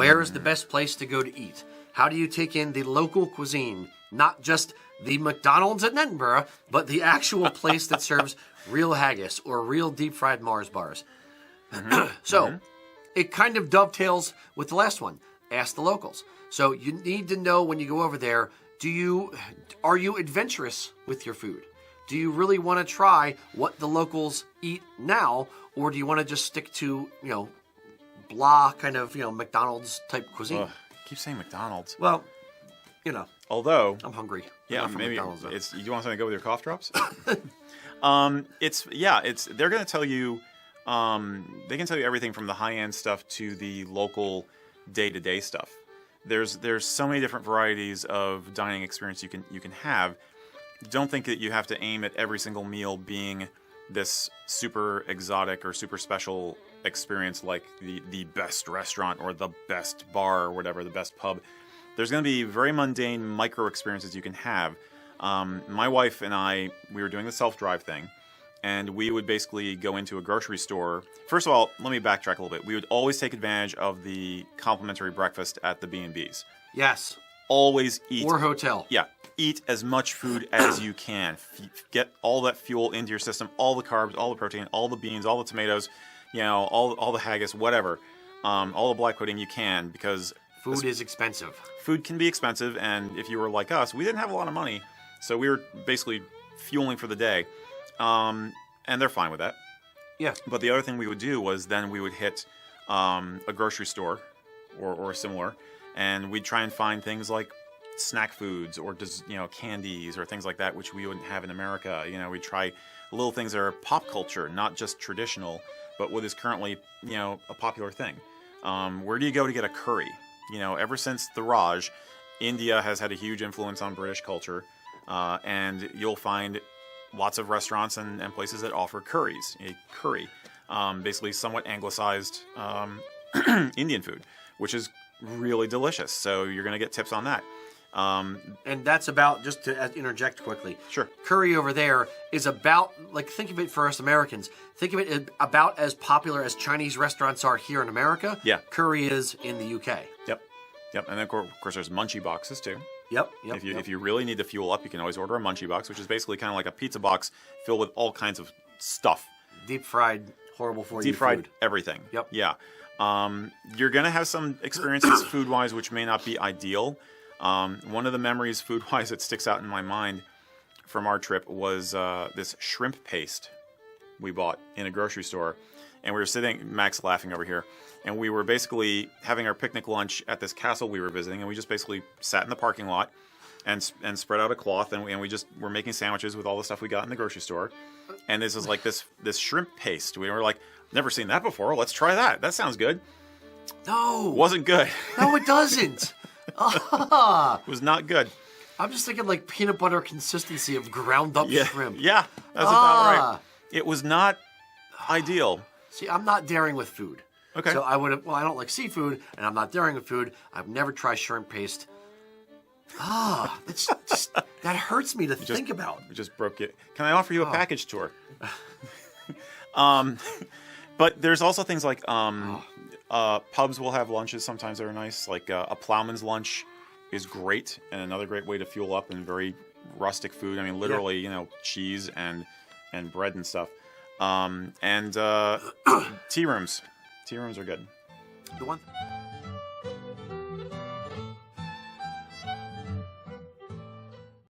Where is the best place to go to eat? How do you take in the local cuisine? Not just the McDonald's in Edinburgh, but the actual place that serves real haggis or real deep-fried Mars bars. So, it kind of dovetails with the last one. Ask the locals. So you need to know when you go over there, are you adventurous with your food? Do you really want to try what the locals eat now, or do you want to just stick to, blah kind of, McDonald's type cuisine? Ugh, keep saying McDonald's. Well, although I'm hungry. Yeah, maybe you want something to go with your cough drops? They're going to tell you, they can tell you everything from the high-end stuff to the local day-to-day stuff. There's so many different varieties of dining experience you can have. Don't think that you have to aim at every single meal being this super exotic or super special experience like the best restaurant or the best bar or whatever, the best pub. There's going to be very mundane micro experiences you can have. My wife and I, we were doing the self-drive thing, and we would basically go into a grocery store. First of all, let me backtrack a little bit. We would always take advantage of the complimentary breakfast at the B&Bs. Yes. Always eat. Or hotel. Yeah. Eat as much food as you can. Get all that fuel into your system, all the carbs, all the protein, all the beans, all the tomatoes, all the haggis, whatever. All the black pudding you can, because food is expensive. Food can be expensive, and if you were like us, we didn't have a lot of money, so we were basically fueling for the day. And they're fine with that. Yeah. But the other thing we would do was then we would hit a grocery store or similar, and we'd try and find things like snack foods or candies or things like that, which we wouldn't have in America. We'd try little things that are pop culture, not just traditional, but what is currently a popular thing. Where do you go to get a curry? Ever since the Raj, India has had a huge influence on British culture, and you'll find lots of restaurants and places that offer curries. A curry, basically somewhat anglicized Indian food, which is really delicious. So you're going to get tips on that. And that's about, just to interject quickly. Sure. Curry over there is about, think of it for us Americans. Think of it as about as popular as Chinese restaurants are here in America. Yeah. Curry is in the UK. Yep. And then, of course, there's munchie boxes, too. Yep. If you really need to fuel up, you can always order a munchie box, which is basically kind of like a pizza box filled with all kinds of stuff. Deep fried, horrible for you Deep fried food. everything. Yep. Yeah. You're going to have some experiences food-wise which may not be ideal. One of the memories food-wise that sticks out in my mind from our trip was this shrimp paste we bought in a grocery store. And we were sitting, Max laughing over here, and we were basically having our picnic lunch at this castle we were visiting, and we just basically sat in the parking lot and spread out a cloth, and we just were making sandwiches with all the stuff we got in the grocery store. And this is like this shrimp paste. We were like, never seen that before. Let's try that. That sounds good. No. Wasn't good. No, it doesn't. It was not good. I'm just thinking like peanut butter consistency of ground up shrimp. Yeah, that's about right. It was not ideal. See, I'm not daring with food. Okay. So I don't like seafood, and I'm not daring with food. I've never tried shrimp paste. That's just, that hurts me to think about. We just broke it. Can I offer you a package tour? But there's also things like pubs will have lunches sometimes that are nice. Like a plowman's lunch is great, and another great way to fuel up and very rustic food. I mean, literally, cheese and bread and stuff. And tea rooms. Tea rooms are good. The one